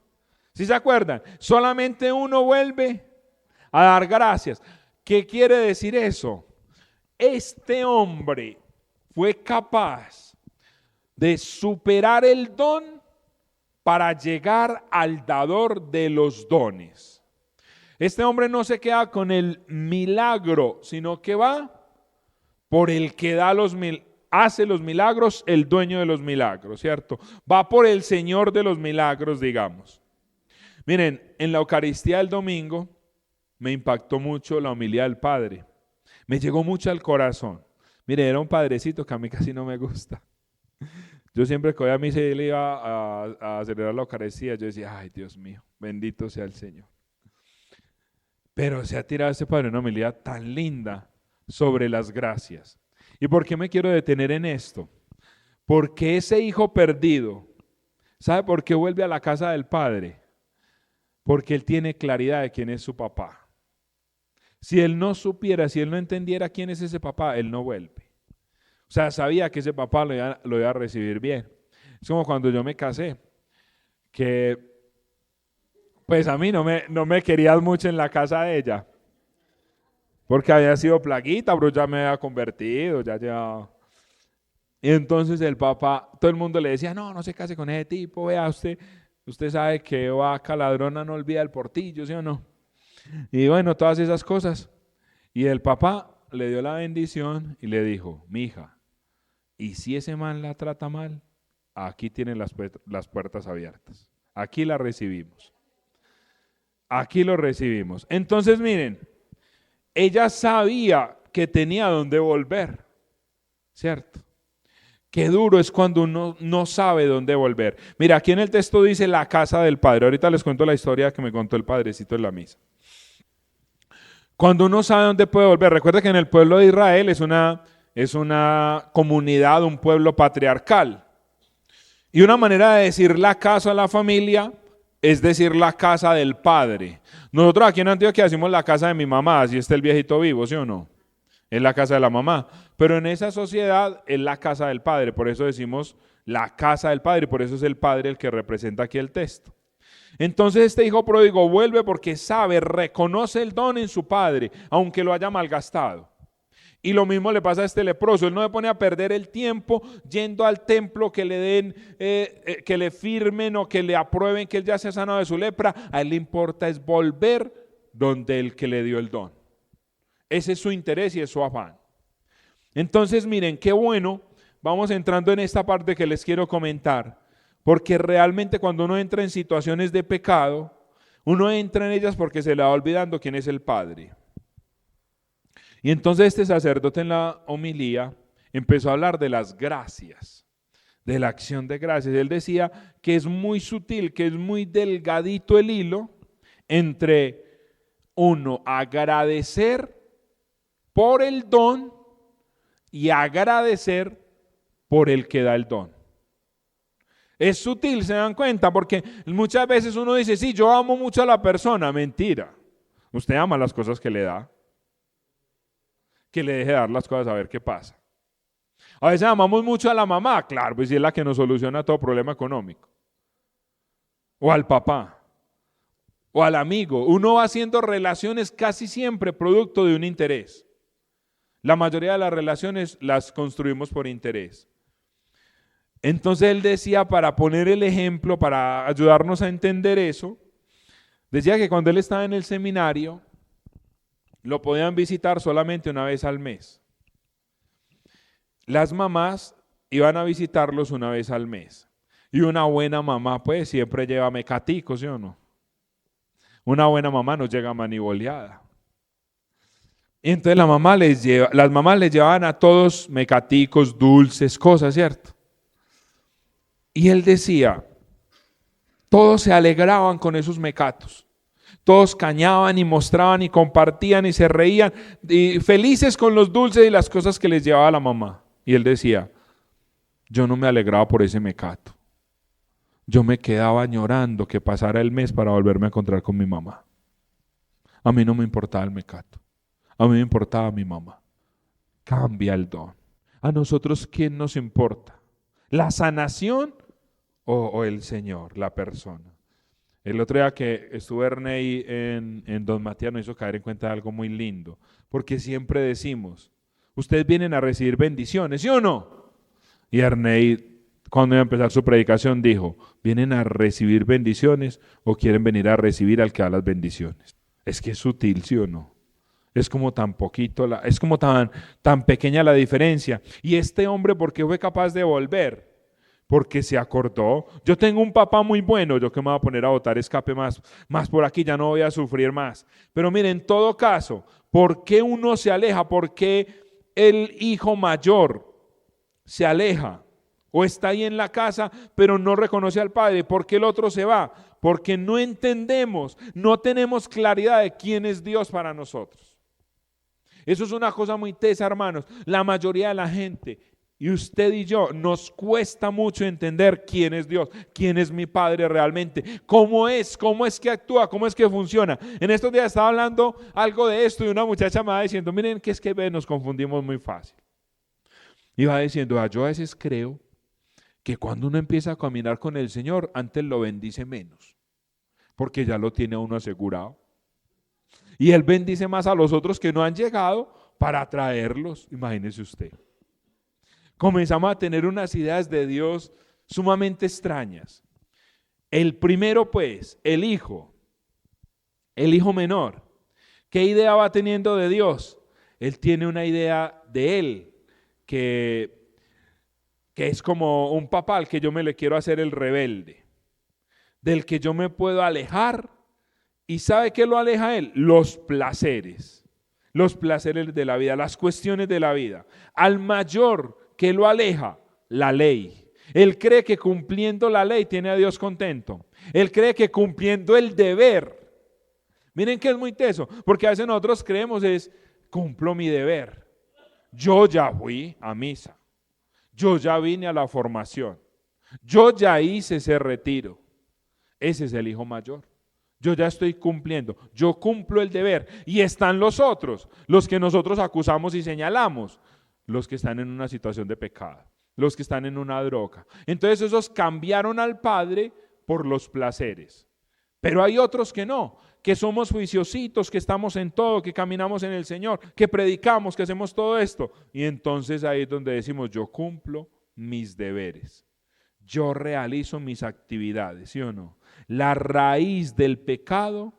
¿Sí se acuerdan? Solamente uno vuelve a dar gracias. ¿Qué quiere decir eso? Este hombre fue capaz de superar el don para llegar al dador de los dones. Este hombre no se queda con el milagro, sino que va por el que hace los milagros, el dueño de los milagros, ¿cierto? Va por el Señor de los milagros, digamos. Miren, en la Eucaristía del domingo me impactó mucho la homilía del Padre. Me llegó mucho al corazón. Miren, era un padrecito que a mí casi no me gusta. Yo siempre que voy a misa y él iba a celebrar la Eucaristía, yo decía, ay Dios mío, bendito sea el Señor. Pero se ha tirado ese Padre una homilía tan linda sobre las gracias. ¿Y por qué me quiero detener en esto? Porque ese hijo perdido, ¿sabe por qué vuelve a la casa del Padre? Porque él tiene claridad de quién es su papá. Si él no supiera, si él no entendiera quién es ese papá, él no vuelve. O sea, sabía que ese papá lo iba a recibir bien. Es como cuando yo me casé, que pues a mí no me querías mucho en la casa de ella, porque había sido plaguita, pero ya me había convertido, ya llevaba. Y entonces el papá, todo el mundo le decía, no se case con ese tipo, vea usted sabe que vaca ladrona no olvida el portillo, ¿sí o no? Y bueno, todas esas cosas. Y el papá le dio la bendición y le dijo, mija, y si ese man la trata mal, aquí tienen las puertas abiertas. Aquí la recibimos. Aquí lo recibimos. Entonces miren, ella sabía que tenía dónde volver, ¿cierto? Qué duro es cuando uno no sabe dónde volver. Mira, aquí en el texto dice la casa del Padre. Ahorita les cuento la historia que me contó el padrecito en la misa. Cuando uno sabe dónde puede volver, recuerda que en el pueblo de Israel es una comunidad, un pueblo patriarcal. Y una manera de decir la casa a la familia es decir la casa del padre. Nosotros aquí en Antioquia decimos la casa de mi mamá, así está el viejito vivo, ¿sí o no? Es la casa de la mamá. Pero en esa sociedad es la casa del padre, por eso decimos la casa del padre, por eso es el padre el que representa aquí el texto. Entonces este hijo pródigo vuelve porque reconoce el don en su padre, aunque lo haya malgastado. Y lo mismo le pasa a este leproso, él no se pone a perder el tiempo yendo al templo que le den, que le firmen o que le aprueben que él ya se ha sanado de su lepra. A él le importa es volver donde el que le dio el don. Ese es su interés y es su afán. Entonces miren, qué bueno, vamos entrando en esta parte que les quiero comentar, porque realmente cuando uno entra en situaciones de pecado, uno entra en ellas porque se le va olvidando quién es el Padre. Y entonces este sacerdote en la homilía empezó a hablar de las gracias, de la acción de gracias. Él decía que es muy sutil, que es muy delgadito el hilo entre uno agradecer por el don y agradecer por el que da el don. Es sutil, se dan cuenta, porque muchas veces uno dice, sí, yo amo mucho a la persona. Mentira, usted ama las cosas que le da. Que le deje dar las cosas a ver qué pasa. A veces amamos mucho a la mamá, claro, pues si es la que nos soluciona todo problema económico. O al papá, o al amigo. Uno va haciendo relaciones casi siempre producto de un interés. La mayoría de las relaciones las construimos por interés. Entonces él decía, para poner el ejemplo, para ayudarnos a entender eso, decía que cuando él estaba en el seminario, lo podían visitar solamente una vez al mes. Las mamás iban a visitarlos una vez al mes. Y una buena mamá, pues, siempre lleva mecaticos, ¿sí o no? Una buena mamá no llega maniboleada. Y entonces las mamás les llevaban a todos mecaticos, dulces, cosas, ¿cierto? Y él decía, todos se alegraban con esos mecatos. Todos cañaban y mostraban y compartían y se reían y felices con los dulces y las cosas que les llevaba la mamá. Y él decía, yo no me alegraba por ese mecato. Yo me quedaba añorando que pasara el mes para volverme a encontrar con mi mamá. A mí no me importaba el mecato. A mí me importaba mi mamá. Cambia el don. A nosotros, ¿quién nos importa? ¿La sanación o el Señor, la persona? El otro día que estuve Ernei en Don Matías nos hizo caer en cuenta de algo muy lindo, porque siempre decimos, ustedes vienen a recibir bendiciones, ¿sí o no? Y Ernei, cuando iba a empezar su predicación, dijo, ¿vienen a recibir bendiciones o quieren venir a recibir al que da las bendiciones? Es que es sutil, ¿sí o no? Es como tan poquito, es como tan pequeña la diferencia. Y este hombre, ¿por qué fue capaz de volver? Porque se acordó. Yo tengo un papá muy bueno, yo que me voy a poner a botar escape más por aquí, ya no voy a sufrir más. Pero mire, en todo caso, ¿por qué uno se aleja? ¿Por qué el hijo mayor se aleja? O está ahí en la casa, pero no reconoce al padre. ¿Por qué el otro se va? Porque no entendemos, no tenemos claridad de quién es Dios para nosotros. Eso es una cosa muy tesa, hermanos. La mayoría de la gente, y usted y yo, nos cuesta mucho entender quién es Dios, quién es mi Padre realmente, cómo es que actúa, cómo es que funciona. En estos días estaba hablando algo de esto y una muchacha me va diciendo, miren que es que nos confundimos muy fácil. Y va diciendo, yo a veces creo que cuando uno empieza a caminar con el Señor, antes lo bendice menos, porque ya lo tiene a uno asegurado. Y Él bendice más a los otros que no han llegado para atraerlos, imagínese usted. Comenzamos a tener unas ideas de Dios sumamente extrañas. El primero pues, el hijo menor, ¿qué idea va teniendo de Dios? Él tiene una idea de Él, que es como un papá al que yo me le quiero hacer el rebelde, del que yo me puedo alejar. ¿Y sabe qué lo aleja a él? Los placeres de la vida, las cuestiones de la vida. Al mayor que lo aleja, la ley. Él cree que cumpliendo la ley tiene a Dios contento. Él cree que cumpliendo el deber. Miren que es muy teso, porque a veces nosotros creemos cumplo mi deber. Yo ya fui a misa. Yo ya vine a la formación. Yo ya hice ese retiro. Ese es el hijo mayor. Yo ya estoy cumpliendo, yo cumplo el deber. Y están los otros, los que nosotros acusamos y señalamos, los que están en una situación de pecado, los que están en una droga. Entonces esos cambiaron al Padre por los placeres. Pero hay otros que no, que somos juiciositos, que estamos en todo, que caminamos en el Señor, que predicamos, que hacemos todo esto. Y entonces ahí es donde decimos, yo cumplo mis deberes. Yo realizo mis actividades, ¿sí o no? La raíz del pecado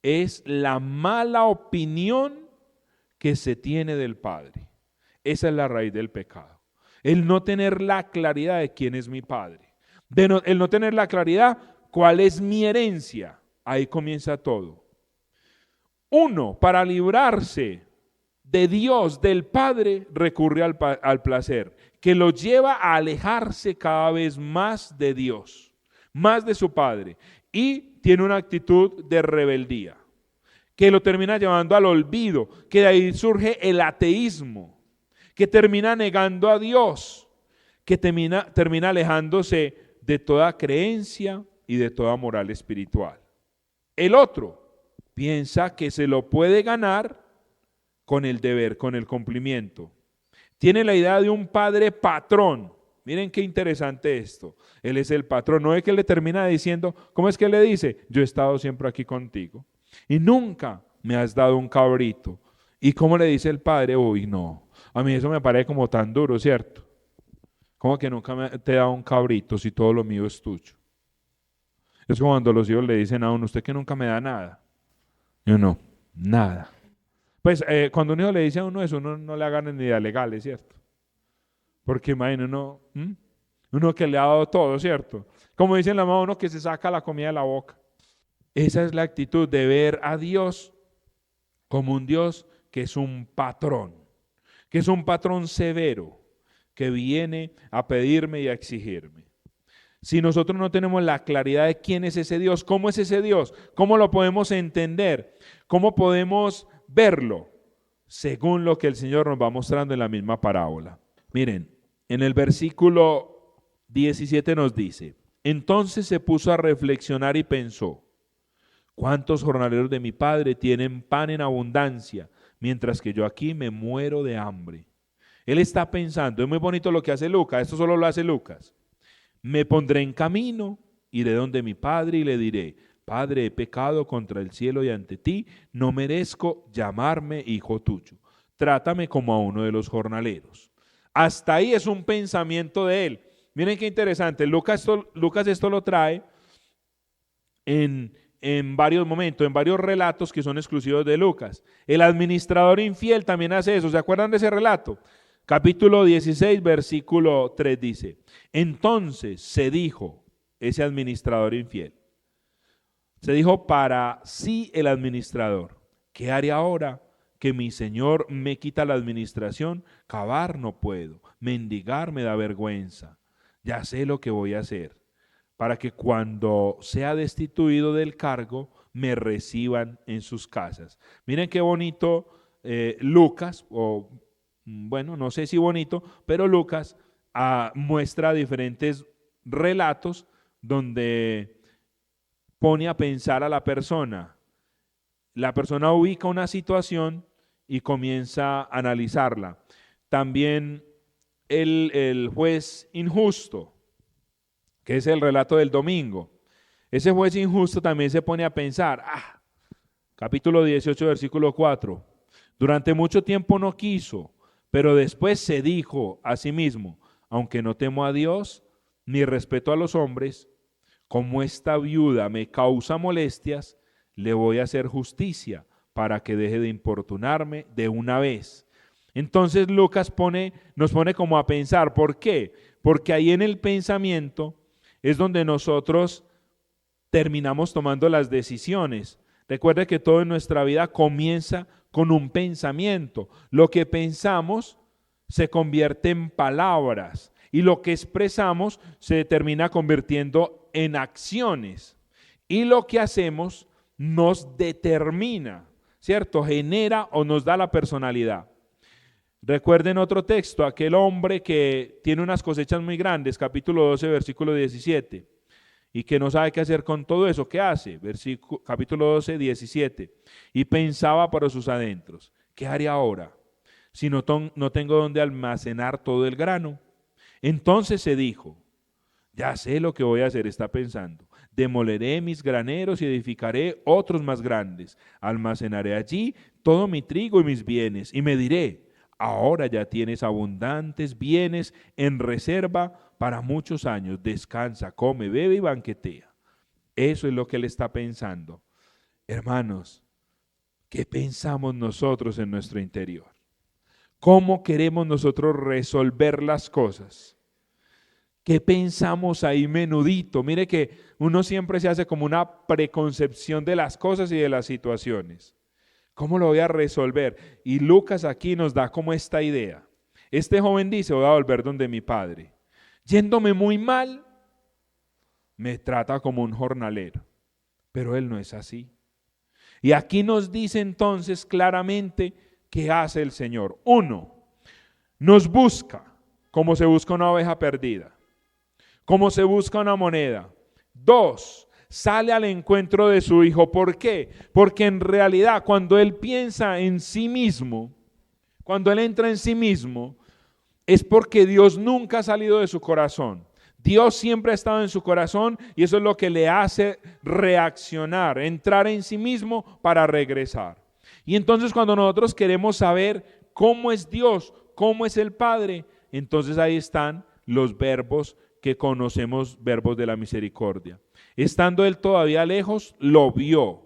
es la mala opinión que se tiene del Padre. Esa es la raíz del pecado. El no tener la claridad de quién es mi Padre. El no tener la claridad, cuál es mi herencia. Ahí comienza todo. Uno, para librarse de Dios, del Padre, recurre al placer, que lo lleva a alejarse cada vez más de Dios, más de su Padre, y tiene una actitud de rebeldía, que lo termina llevando al olvido, que de ahí surge el ateísmo, que termina negando a Dios, que termina alejándose de toda creencia y de toda moral espiritual. El otro piensa que se lo puede ganar con el deber, con el cumplimiento. Tiene la idea de un padre patrón. Miren qué interesante esto. Él es el patrón. No es que le termina diciendo, ¿cómo es que le dice? Yo he estado siempre aquí contigo y nunca me has dado un cabrito. ¿Y cómo le dice el padre? Uy, no. A mí eso me parece como tan duro, ¿cierto? ¿Cómo que nunca te he dado un cabrito si todo lo mío es tuyo? Es como cuando los hijos le dicen a uno, usted que nunca me da nada. Yo no, nada. Pues cuando un hijo le dice a uno eso, uno no le haga ni ideas legales, ¿cierto? Porque imagínate uno que le ha dado todo, ¿cierto? Como dicen la mamá, uno que se saca la comida de la boca. Esa es la actitud de ver a Dios como un Dios que es un patrón severo, que viene a pedirme y a exigirme. Si nosotros no tenemos la claridad de quién es ese Dios, cómo es ese Dios, cómo lo podemos entender, cómo podemos verlo, según lo que el Señor nos va mostrando en la misma parábola. Miren, en el versículo 17 nos dice, entonces se puso a reflexionar y pensó, ¿cuántos jornaleros de mi padre tienen pan en abundancia, mientras que yo aquí me muero de hambre? Él está pensando, es muy bonito lo que hace Lucas, esto solo lo hace Lucas. Me pondré en camino, iré donde mi padre y le diré, Padre, he pecado contra el cielo y ante ti, no merezco llamarme hijo tuyo. Trátame como a uno de los jornaleros. Hasta ahí es un pensamiento de él. Miren qué interesante, Lucas esto lo trae en en varios momentos, en varios relatos que son exclusivos de Lucas. El administrador infiel también hace eso. ¿Se acuerdan de ese relato? Capítulo 16, versículo 3 dice: entonces se dijo, ese administrador infiel, se dijo para sí el administrador: ¿qué haré ahora que mi señor me quita la administración? Cavar no puedo, mendigar me da vergüenza. Ya sé lo que voy a hacer, para que cuando sea destituido del cargo me reciban en sus casas. Miren qué bonito Lucas, o bueno, no sé si bonito, pero Lucas muestra diferentes relatos donde pone a pensar a la persona. La persona ubica una situación y comienza a analizarla. También el juez injusto, que es el relato del domingo. Ese juez injusto también se pone a pensar. Capítulo 18, versículo 4. Durante mucho tiempo no quiso, pero después se dijo a sí mismo: aunque no temo a Dios ni respeto a los hombres, como esta viuda me causa molestias, le voy a hacer justicia para que deje de importunarme de una vez. Entonces Lucas nos pone como a pensar. ¿Por qué? Porque ahí en el pensamiento es donde nosotros terminamos tomando las decisiones. Recuerde que todo en nuestra vida comienza con un pensamiento. Lo que pensamos se convierte en palabras y lo que expresamos se termina convirtiendo en acciones. Y lo que hacemos nos determina, ¿cierto? Genera o nos da la personalidad. Recuerden otro texto, aquel hombre que tiene unas cosechas muy grandes, capítulo 12, versículo 17, y que no sabe qué hacer con todo eso. ¿Qué hace? Capítulo 12, 17. Y pensaba para sus adentros: ¿qué haré ahora si no tengo donde almacenar todo el grano? Entonces se dijo: ya sé lo que voy a hacer. Está pensando: demoleré mis graneros y edificaré otros más grandes. Almacenaré allí todo mi trigo y mis bienes. Y me diré: ahora ya tienes abundantes bienes en reserva para muchos años. Descansa, come, bebe y banquetea. Eso es lo que él está pensando. Hermanos, ¿qué pensamos nosotros en nuestro interior? ¿Cómo queremos nosotros resolver las cosas? ¿Qué pensamos ahí menudito? Mire que uno siempre se hace como una preconcepción de las cosas y de las situaciones. ¿Cómo lo voy a resolver? Y Lucas aquí nos da como esta idea. Este joven dice: voy a volver donde mi padre. Yéndome muy mal, me trata como un jornalero. Pero él no es así. Y aquí nos dice entonces claramente qué hace el Señor. 1, nos busca como se busca una oveja perdida, como se busca una moneda. 2, sale al encuentro de su hijo. ¿Por qué? Porque en realidad cuando él piensa en sí mismo, cuando él entra en sí mismo, es porque Dios nunca ha salido de su corazón. Dios siempre ha estado en su corazón y eso es lo que le hace reaccionar, entrar en sí mismo para regresar. Y entonces cuando nosotros queremos saber cómo es Dios, cómo es el Padre, entonces ahí están los verbos que conocemos, verbos de la misericordia. Estando él todavía lejos, lo vio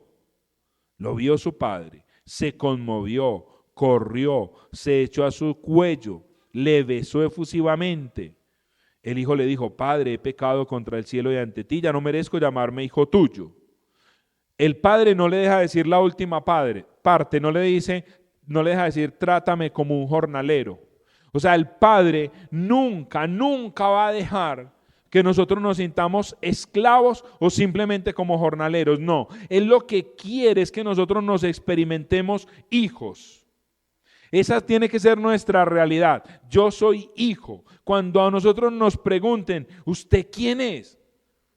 su padre, se conmovió, corrió, se echó a su cuello, le besó efusivamente. El hijo le dijo: Padre, he pecado contra el cielo y ante ti, ya no merezco llamarme hijo tuyo. El padre no le deja decir la última parte, no le deja decir: trátame como un jornalero. O sea, el padre nunca va a dejar que nosotros nos sintamos esclavos o simplemente como jornaleros. No, él lo que quiere es que nosotros nos experimentemos hijos. Esa tiene que ser nuestra realidad. Yo soy hijo. Cuando a nosotros nos pregunten: ¿usted quién es?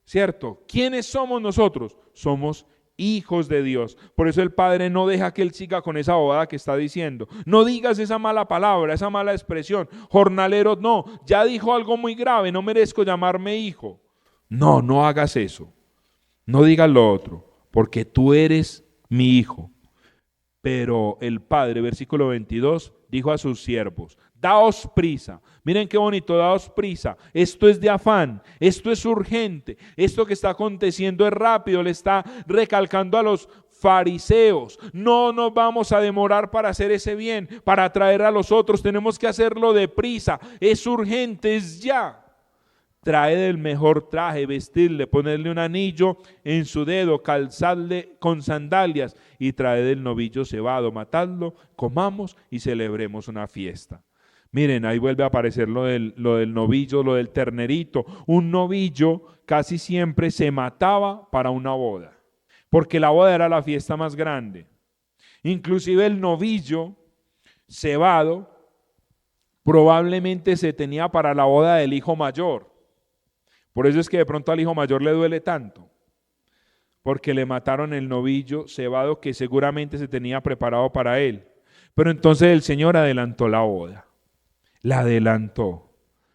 ¿Cierto? ¿Quiénes somos nosotros? Somos hijos de Dios. Por eso el Padre no deja que él siga con esa bobada que está diciendo. No digas esa mala palabra, esa mala expresión. Jornalero, no. Ya dijo algo muy grave, no merezco llamarme hijo. No, no hagas eso. No digas lo otro, porque tú eres mi hijo. Pero el Padre, versículo 22, dijo a sus siervos: daos prisa. Miren qué bonito, daos prisa. Esto es de afán, esto es urgente, esto que está aconteciendo es rápido. Le está recalcando a los fariseos: no nos vamos a demorar para hacer ese bien, para atraer a los otros, tenemos que hacerlo deprisa, es urgente, es ya. Traed el mejor traje, vestirle, ponerle un anillo en su dedo, calzadle con sandalias y traed el novillo cebado, matadlo, comamos y celebremos una fiesta. Miren, ahí vuelve a aparecer lo del novillo, lo del ternerito. Un novillo casi siempre se mataba para una boda, porque la boda era la fiesta más grande. Inclusive el novillo cebado probablemente se tenía para la boda del hijo mayor. Por eso es que de pronto al hijo mayor le duele tanto, porque le mataron el novillo cebado que seguramente se tenía preparado para él. Pero entonces el Señor adelantó la boda, la adelantó,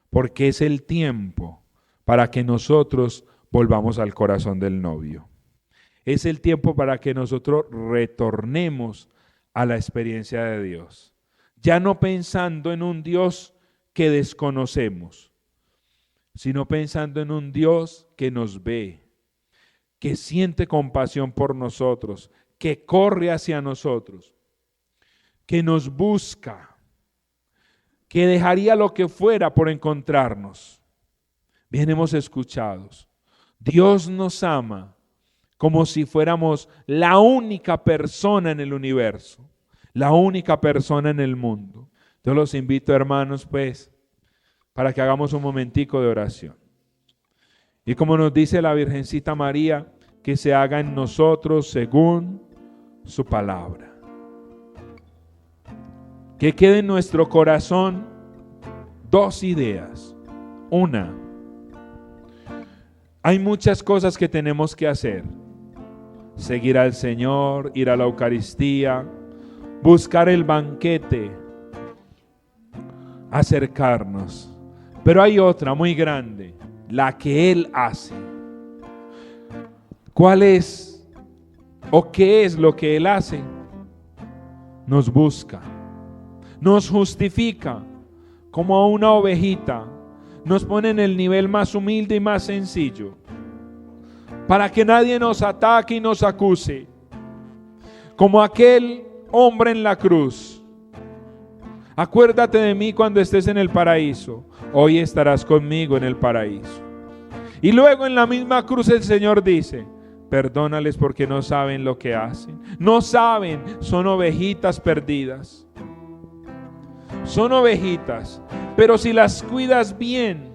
porque es el tiempo para que nosotros volvamos al corazón del novio. Es el tiempo para que nosotros retornemos a la experiencia de Dios, ya no pensando en un Dios que desconocemos, sino pensando en un Dios que nos ve, que siente compasión por nosotros, que corre hacia nosotros, que nos busca, que dejaría lo que fuera por encontrarnos. Bien hemos escuchado, Dios nos ama como si fuéramos la única persona en el universo, la única persona en el mundo. Yo los invito, hermanos, pues, para que hagamos un momentico de oración. Y como nos dice la Virgencita María, que se haga en nosotros según su palabra. Que quede en nuestro corazón dos ideas. Una, hay muchas cosas que tenemos que hacer. Seguir al Señor, ir a la Eucaristía, buscar el banquete, acercarnos. Pero hay otra muy grande, la que Él hace. ¿Cuál es o qué es lo que Él hace? Nos busca, nos justifica como a una ovejita, nos pone en el nivel más humilde y más sencillo, para que nadie nos ataque y nos acuse, como aquel hombre en la cruz. Acuérdate de mí cuando estés en el paraíso. Hoy estarás conmigo en el paraíso. Y luego en la misma cruz el Señor dice: perdónales porque no saben lo que hacen. No saben, son ovejitas perdidas. Son ovejitas, pero si las cuidas bien,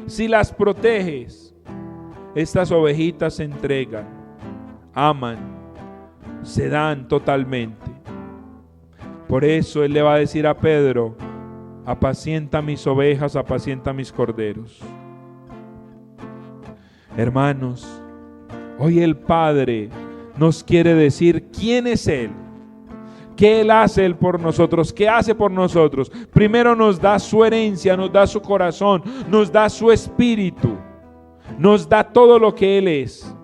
si las proteges, estas ovejitas se entregan, aman, se dan totalmente. Por eso Él le va a decir a Pedro: apacienta mis ovejas, apacienta mis corderos. Hermanos, hoy el Padre nos quiere decir quién es Él, qué Él hace Él por nosotros, qué hace por nosotros. Primero nos da su herencia, nos da su corazón, nos da su espíritu, nos da todo lo que Él es.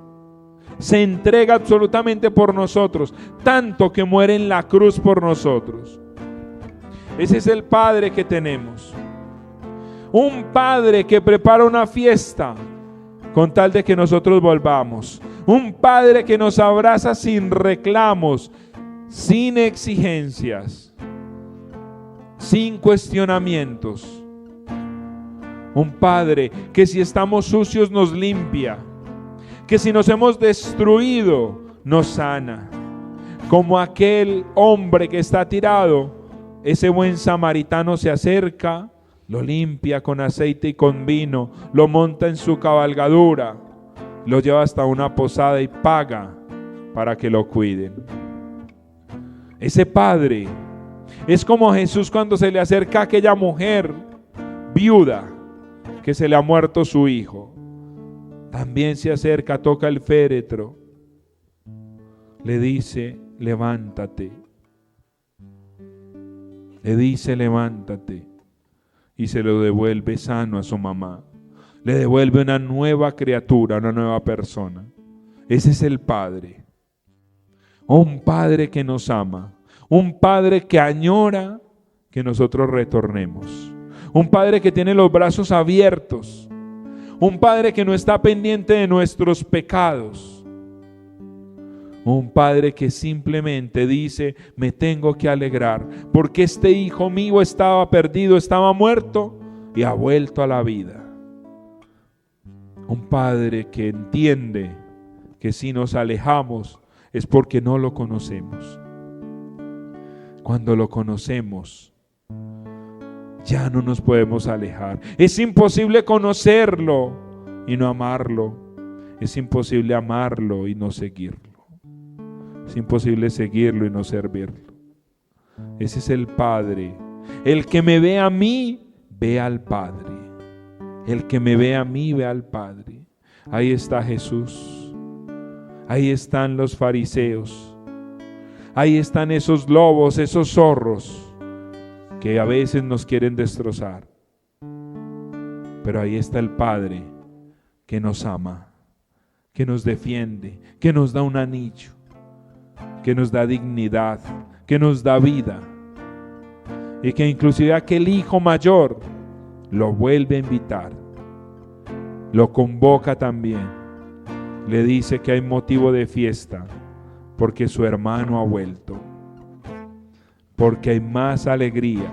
Se entrega absolutamente por nosotros, tanto que muere en la cruz por nosotros. Ese es el Padre que tenemos. Un Padre que prepara una fiesta con tal de que nosotros volvamos. Un Padre que nos abraza sin reclamos, sin exigencias, sin cuestionamientos. Un Padre que si estamos sucios nos limpia, que si nos hemos destruido nos sana. Como aquel hombre que está tirado, ese buen samaritano se acerca, lo limpia con aceite y con vino, lo monta en su cabalgadura, lo lleva hasta una posada y paga para que lo cuiden. Ese Padre es como Jesús cuando se le acerca a aquella mujer viuda que se le ha muerto su hijo. También se acerca, toca el féretro, le dice: levántate. Le dice: levántate. Y se lo devuelve sano a su mamá. Le devuelve una nueva criatura, una nueva persona. Ese es el Padre. Un Padre que nos ama. Un Padre que añora que nosotros retornemos. Un Padre que tiene los brazos abiertos. Un Padre que no está pendiente de nuestros pecados. Un Padre que simplemente dice, me tengo que alegrar, porque este hijo mío estaba perdido, estaba muerto y ha vuelto a la vida. Un Padre que entiende que si nos alejamos es porque no lo conocemos. Cuando lo conocemos, ya no nos podemos alejar. Es imposible conocerlo y no amarlo. Es imposible amarlo y no seguirlo. Es imposible seguirlo y no servirlo. Ese es el Padre. El que me ve a mí, ve al Padre. El que me ve a mí, ve al Padre. Ahí está Jesús. Ahí están los fariseos. Ahí están esos lobos, esos zorros que a veces nos quieren destrozar. Pero ahí está el Padre que nos ama, que nos defiende, que nos da un anillo, que nos da dignidad, que nos da vida, y que inclusive aquel hijo mayor lo vuelve a invitar, lo convoca también, le dice que hay motivo de fiesta porque su hermano ha vuelto, porque hay más alegría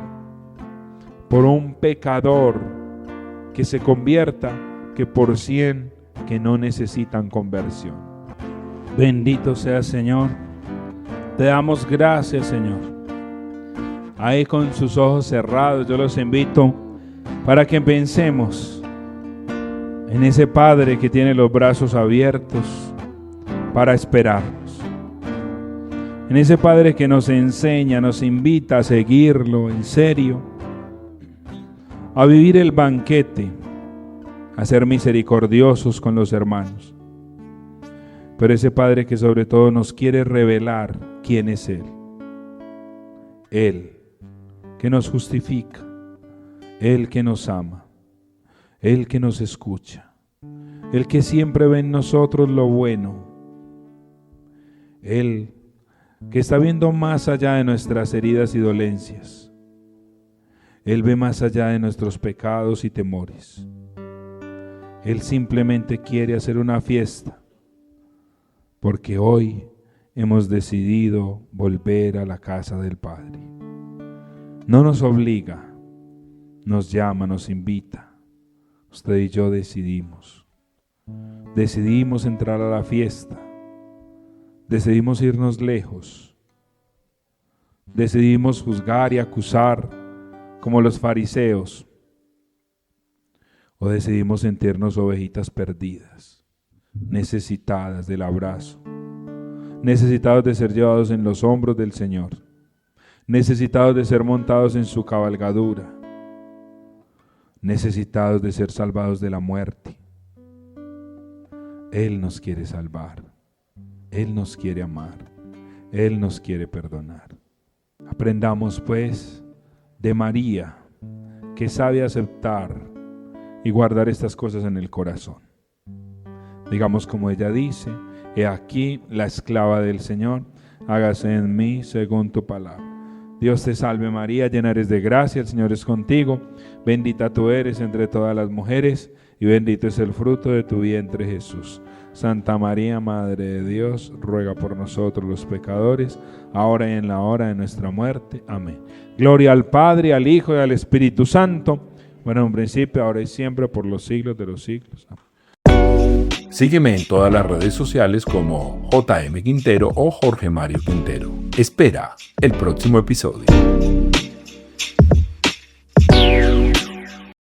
por un pecador que se convierta que por 100 que no necesitan conversión. Bendito sea Señor. Te damos gracias, Señor. Ahí con sus ojos cerrados, yo los invito para que pensemos en ese Padre que tiene los brazos abiertos para esperarnos. En ese Padre que nos enseña, nos invita a seguirlo en serio, a vivir el banquete, a ser misericordiosos con los hermanos. Pero ese Padre que sobre todo nos quiere revelar quién es Él. Él que nos justifica, Él que nos ama, Él que nos escucha, Él que siempre ve en nosotros lo bueno, Él que está viendo más allá de nuestras heridas y dolencias. Él ve más allá de nuestros pecados y temores. Él simplemente quiere hacer una fiesta, porque hoy hemos decidido volver a la casa del Padre. No nos obliga, nos llama, nos invita. Usted y yo decidimos entrar a la fiesta, decidimos irnos lejos, decidimos juzgar y acusar como los fariseos, o decidimos sentirnos ovejitas perdidas, necesitadas del abrazo, necesitados de ser llevados en los hombros del Señor, necesitados de ser montados en su cabalgadura, necesitados de ser salvados de la muerte. Él nos quiere salvar, Él nos quiere amar, Él nos quiere perdonar. Aprendamos pues de María, que sabe aceptar y guardar estas cosas en el corazón. Digamos como ella dice: he aquí la esclava del Señor, hágase en mí según tu palabra. Dios te salve María, llena eres de gracia, el Señor es contigo, bendita tú eres entre todas las mujeres, y bendito es el fruto de tu vientre Jesús. Santa María, Madre de Dios, ruega por nosotros los pecadores, ahora y en la hora de nuestra muerte. Amén. Gloria al Padre, al Hijo y al Espíritu Santo, bueno, en principio, ahora y siempre, por los siglos de los siglos. Amén. Sígueme en todas las redes sociales como JM Quintero o Jorge Mario Quintero. Espera el próximo episodio.